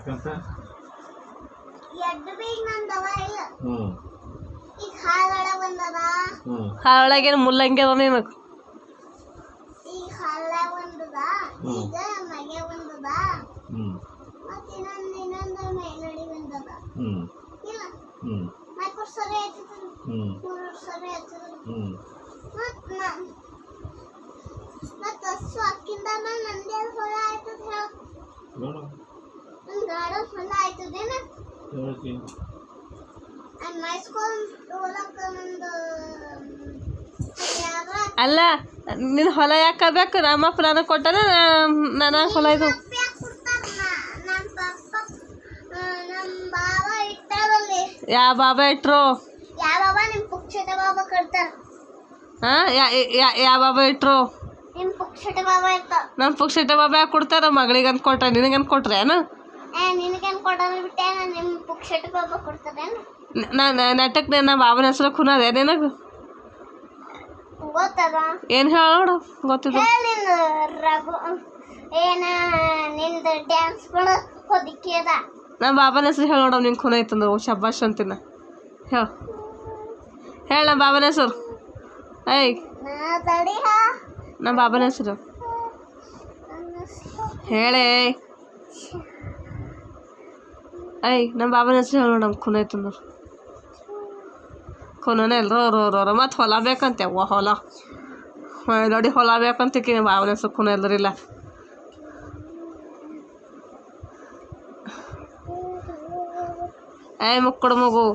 ಯಾಕಂತ ಎಡ್ಡು ಬೀಗ ನಂದವ ಇಲ್ಲ ಈಗ ಹಾಲೊಳಗೆ ಬಂದದ ಹಾಳೊಳಗೇನು ಮುಲ್ಲಂಗಿ ಅದ ನಿನಗೆ ಈಗ ಹಾಲೊಳಗೆ ಬಂದದ ಈಗ ಮಗೆ ಬಂದದ ಮತ್ತೆ ಇನ್ನೊಂದು ಮೇಲಡಿ ಬಂದದ ಇಲ್ಲ ನಾಲ್ಕು ಸರಿ ಆಯ್ತದ 3 ಸರಿ ಆಯ್ತದ ಮತ್ತೆ ಹಸು ಅಕ್ಕಿಂದ ನಂದೇ ಹೊಲ ಆಯ್ತದ ಹೇಳ ಒಂದು ಗಾಡ ಹೊಲ ಆಯ್ತದೇನ ಅಲ್ಲ ನಿನ್ನ ಹೊಲ ಯಾಕೆ ಬೇಕು ನಮ್ಮಪ್ಪ ನನಗೆ ಕೊಟ್ಟಾನ ನನಗೆ ಹೊಲ ಇದು ಯಾವ ಬಾಬಾ ಇಟ್ರು ಹಾಂ ಯಾವ ಬಾಬಾ ಇಟ್ರು ನಮ್ಮ ಪುಕ್ಷಟ ಬಾಬಾ ಯಾಕೆ ಕೊಡ್ತಾರ ಮಗಳಿಗೆ ಅಂತ ಕೊಟ್ಟ ನಿನಗಂತ ಕೊಟ್ರೆ ಏನು ನಾಟಕ ನಮ್ಮ ಬಾಬನ ಹೆಸರು ಖುನದ ನಿನಗೆ ಏನು ಹೇಳ ನೋಡು ಗೊತ್ತಿದ್ದು ನಮ್ಮ ಬಾಬನ ಹೆಸರು ಹೇಳಿ ನೋಡವ್ ನಿಂಗೆ ಖುನ ಐತಂದ್ರೆ ಶಬ್ಬಾಷ್ ಅಂತಿನ ಹೇಳ ನಮ್ಮ ಬಾಬನ ಹೆಸರು ಏಯ್ ನಮ್ಮ ಬಾಬನ ಹೆಸರು ಹೇಳೇ ಐ ನಮ್ಮ ಬಾಬನ ಹೆಸರು ಹೇಳಿ ನಮ್ಮ ಖುನ ಐತಂದ್ರೆ ಖುನನೇ ಎಲ್ರೋ ಮತ್ತು ಹೊಲ ಬೇಕಂತೆ ಅವ್ವ ಹೊಲ ನೋಡಿ ಹೊಲ ಬೇಕಂತಕಿ ನಮ್ಮ ಬಾಬನ ಹೆಸರು ಖುನ ಎಲ್ರಿಲ್ಲ ಏಯ್ ಮುಕ್ಕಡು ಮಗು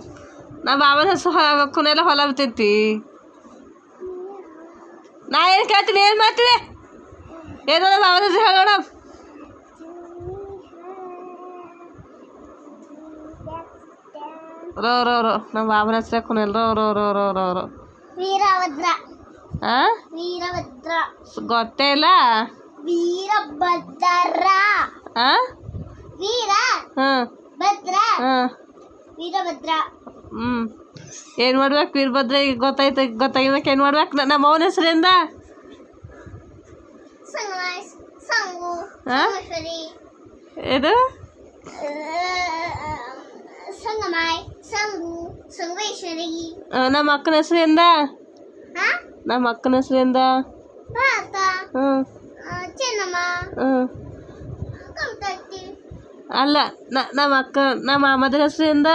ನಮ್ಮ ಬಾಬನ ಹೆಸರು ಖುನೆಲ್ಲ ಹೊಲ ಬಿತ್ತೈತಿ ನಾ ಏನು ಕೇಳ್ತೀನಿ ಏನು ಮಾಡ್ತೀವಿ ಏನೋ ನಮ್ಮ ಬಾಬನ ಹೆಸರು ಹೇಳೋಣ ರೋ ನಮ್ಮ ಬಾಬನ ಹೆಸರು ಖುನೆಲ್ ರೋ ವೀರಭದ್ರ ಗೊತ್ತೇ ಇಲ್ಲ ವೀರಭದ್ರ ವೀರ ಭದ್ರ ವೀರಭದ್ರ ಏನು ಮಾಡ್ಬೇಕು ವೀರಭದ್ರ ಈಗ ಗೊತ್ತಾಗಿದ್ದಕ್ಕೆ ಏನು ಮಾಡ್ಬೇಕು ನಮ್ಮ ಅವನ ಹೆಸರಿಂದ ಇದು ನಮ್ಮ ಅಕ್ಕನ ಹೆಸರಿಂದ ನಮ್ಮ ಅಕ್ಕನ ಹೆಸರಿಂದ ಅಲ್ಲ ನಮ್ಮ ಅಕ್ಕ ನಮ್ಮ ಮಾಮದ್ರ ಹೆಸರಿಂದ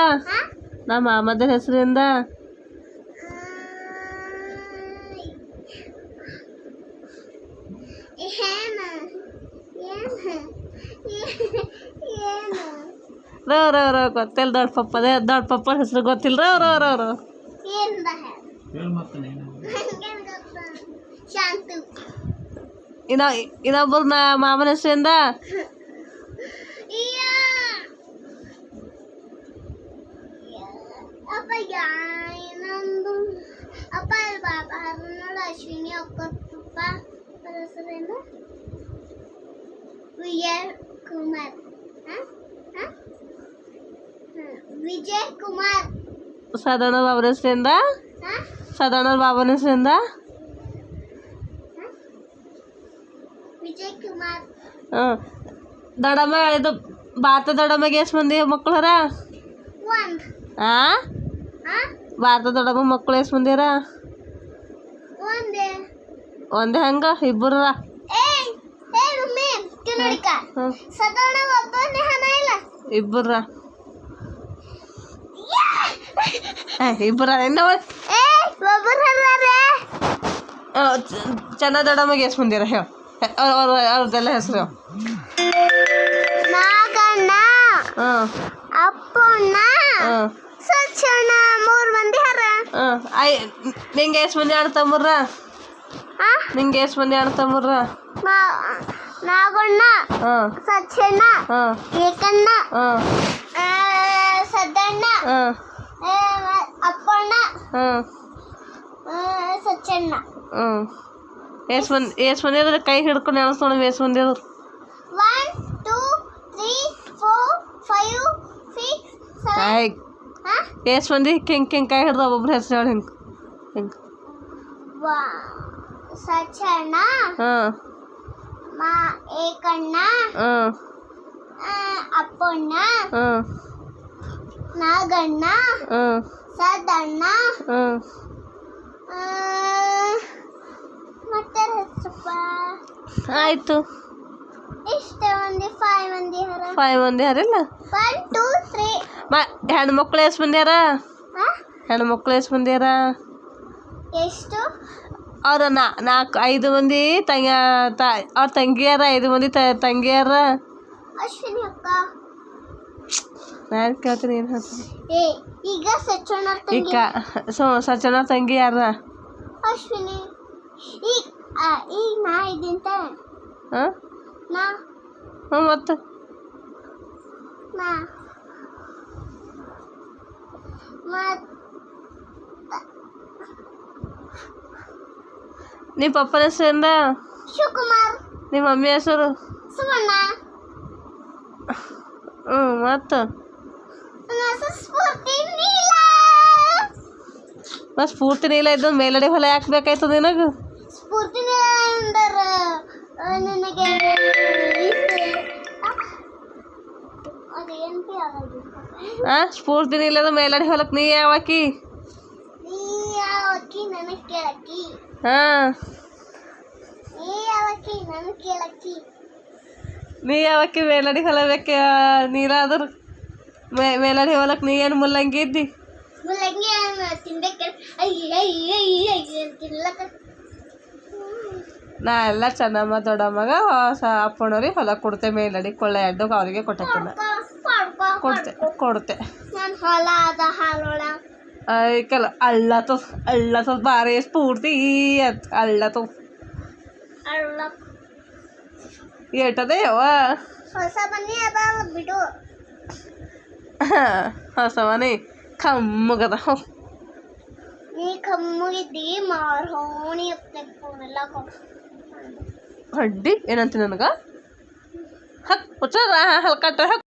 ನಮ್ಮ ಮಾಮದ್ರ ಹೆಸರಿಂದ ರೋ ಗೊತ್ತಿಲ್ಲ ದೊಡ್ಡ ಪಪ್ಪನ ಹೆಸರು ಗೊತ್ತಿಲ್ಲ ರೋ ಇನ್ನೊಬ್ಬರು ಮಾಮನ ಹೆಸರಿಂದ ಅಶ್ವಿನಿ ಒಕ್ಕಪ್ಪ ಹೆಸರೇನು ವಿಜಯ್ ಕುಮಾರ್ ವಿಜಯ್ ಕುಮಾರ್ ಸಾಧಾರಣ ಬಾಬನ ಹೆಸರಿಂದ ಸಾಧಾರಣ ಬಾಬನ ಹೆಸರಿಂದ ವಿಜಯ್ ಕುಮಾರ್ ದೊಡ್ಡಮ್ಮ ಇದು ಭಾರತ ದೊಡ್ಡಮ್ಮಗೆ ಎಷ್ಟು ಮಂದಿ ಮಕ್ಕಳರ ಭಾರತ ದೊಡ್ಡಮ್ಮ ಮಕ್ಕಳು ಎಷ್ಟು ಮಂದಿರ ಒಂದೇ ಹಂಗ ಇಬ್ಬರ ಇಬ್ಬರ ಇಬ್ಬರ ಚೆನ್ನ ದೊಡ್ಡಮ್ಮಗೆ ಎಷ್ಟು ಮಂದಿರ ಹೇಳ ಅವ್ರದ್ದೆಲ್ಲ ಹೆಸರು ಅಪ್ಪಣ್ಣ ಸಚ್ಚಣ್ಣ 3 ಮಂದಿ ಹರ ನಿಂಗೆ ಎಷ್ಟು ಮಂದಿ ಅಣ್ಣ ತಮ್ಮರ್ರ ನಿಂಗೆ ಎಷ್ಟು ಮಂದಿ ಅಣ್ಣ ತಮ್ಮರ್ರ ನಾಗಣ್ಣ ಸಚ್ಚಣ್ಣ ಏಕಣ್ಣ ಸದ್ದಣ್ಣ ಅಪ್ಪಣ್ಣ ಸಚ್ಚಣ್ಣ ಎಷ್ಟು ಮಂದಿ ಅದ್ರ ಕೈ ಹಿಡ್ಕೊಂಡು ಎಣಿಸ್ಕೊಂಡು ಎಷ್ಟು ಮಂದಿ ಅದ್ರ 1 2 3 4 5 6 7 ಎಷ್ಟು ಮಂದಿ ಹಿಂಗೆ ಕೈ ಹಿಡ್ದು ಒಬ್ಬೊಬ್ರು ಹೆಸರು ಹೇಳಿ ಹಿಂಗೆ ಸಚ್ಚಣ್ಣ ಏಕಣ್ಣ ಅಪ್ಪಣ್ಣ ಹ್ಞೂ ನಾಗಣ್ಣ ಹ್ಞೂ ಸದಣ್ಣ ಹ್ಞೂ ಮತ್ತೆ ಹೆಸರಪ್ಪ ಆಯಿತು. ಇಷ್ಟ ಮಂದಿ 5 ಮಂದಿ ಹರ 5 ಮಂದಿ ಯಾರಿಲ್ಲ 1 2 3 ಹೆಣ್ಮಕ್ಳು ಎಷ್ಟು ಮಂದಿ ಯಾರ? ಹೆಣ್ಮಕ್ಳು ಎಷ್ಟು ಮಂದಿ ಯಾರ? ಎಷ್ಟು ಅವ್ರ 5 ಮಂದಿ ಅವ್ರ ತಂಗಿಯಾರ 5 ಮಂದಿ ತಂಗಿಯಾರ. ಅಶ್ವಿನಿ ಅಕ್ಕ ನಾನು ಕೇಳ್ತೀನಿ ಏನು ಹೇಳ್ತೀನಿ. ಈಗ ಸಚ್ಚಣ್ಣ ಈಗ ಸಚ್ಚಣ್ಣ ತಂಗಿ ಯಾರ? ಅಶ್ವಿನಿ. ಈಗ ನಾ ಇದ್ದಿಂತ ಹಾಂ ನಾ ಹ್ಞೂ ಮತ್ತು ನಾ ನಿಮ್ಮ ಪಪ್ಪನ ಹೆಸರಿಂದ? ಶಿವಕುಮಾರ್. ನಿಮ್ಮ ಮಮ್ಮಿ ಹೆಸರು? ಸುವರ್ಣ. ಹ್ಞೂ ಮತ್ತು ಸ್ಫೂರ್ತಿ ನೀಲ. ಮತ್ತು ಸ್ಫೂರ್ತಿ ನೀಲ ಇದ್ದು ಮೇಲಡಿ ಹೊಲ ಯಾಕೆ ಬೇಕಾಯ್ತು ನಿನಗೆ? ಸ್ಫೂರ್ತಿ ನೀಲ ಅಂದ್ರೆ ನನಗೆ ಅದೇನು ಹಾಂ ಸ್ಫೂರ್ತಿ ನೀಲದ ಮೇಲಡಿ ಹೊಲಕ್ಕೆ ನೀ ಯಾವಾಕಿ? ನೀ ಯಾವಕ್ಕಿ ನನಗೆ ಕೇಳಕ್ಕಿ. ಹಾಂ ನೀ ಯಾವಕ್ಕಿ ನನಗೆ ಕೇಳಕ್ಕಿ. ನೀ ಯಾವಕ್ಕಿ ಮೇಲಡಿ ಹೊಲ ಬೇಕ ನೀಲ ಆದ್ರೆ ಮೇಲಡಿ ಹೊಲಕ್ಕೆ ನೀ ಏನು ಮುಲ್ಲಂಗಿ ಇದ್ದಿ? ಮುಲ್ಲಂಗಿ ತಿನ್ಬೇಕು. ಅಯ್ಯ ತಿನ್ಲಕ್ಕ ನಾ ಎಲ್ಲ ಚೆನ್ನಮ್ಮ ದೊಡ್ಡಮ್ಮಗ ಅಪ್ಪನವ್ರಿಗೆ ಹೊಲ ಕೊಡ್ತೆ ಮೇಲಡಿ ಕೊಳ್ಳೆ ಅಡ್ಡಕ್ಕೆ ಅವರಿಗೆ ಕೊಟ್ಟೆ ಕೊಡ್ತೆ. ನಾನು ಹೊಲ ಅದ ಹಾಲೊಳ ಐಕಲ್ಲ ಅಳ್ಳ ಭಾರಿ ಸ್ಫೂರ್ತಿ ಅಂತ ಅಳ್ಳತು ಅಳ್ಳ ಏಟದೆ ಯವ್ವ ಹೊಸ ಮನೆ ಅದ ಬಿಡು. ಹೊಸ ಮನೆ ಕಮ್ಮಗದ. ನೀ ಕಮ್ಮಗಿದ್ದಿ ಮಾರ್ ಹೋಣಿ ಫೋನೆಲ್ಲ ಹಡ್ಡಿ ಏನಂತ ನನಗೆ ಹಕ್ ಹಲ್ಕಟ್ಟ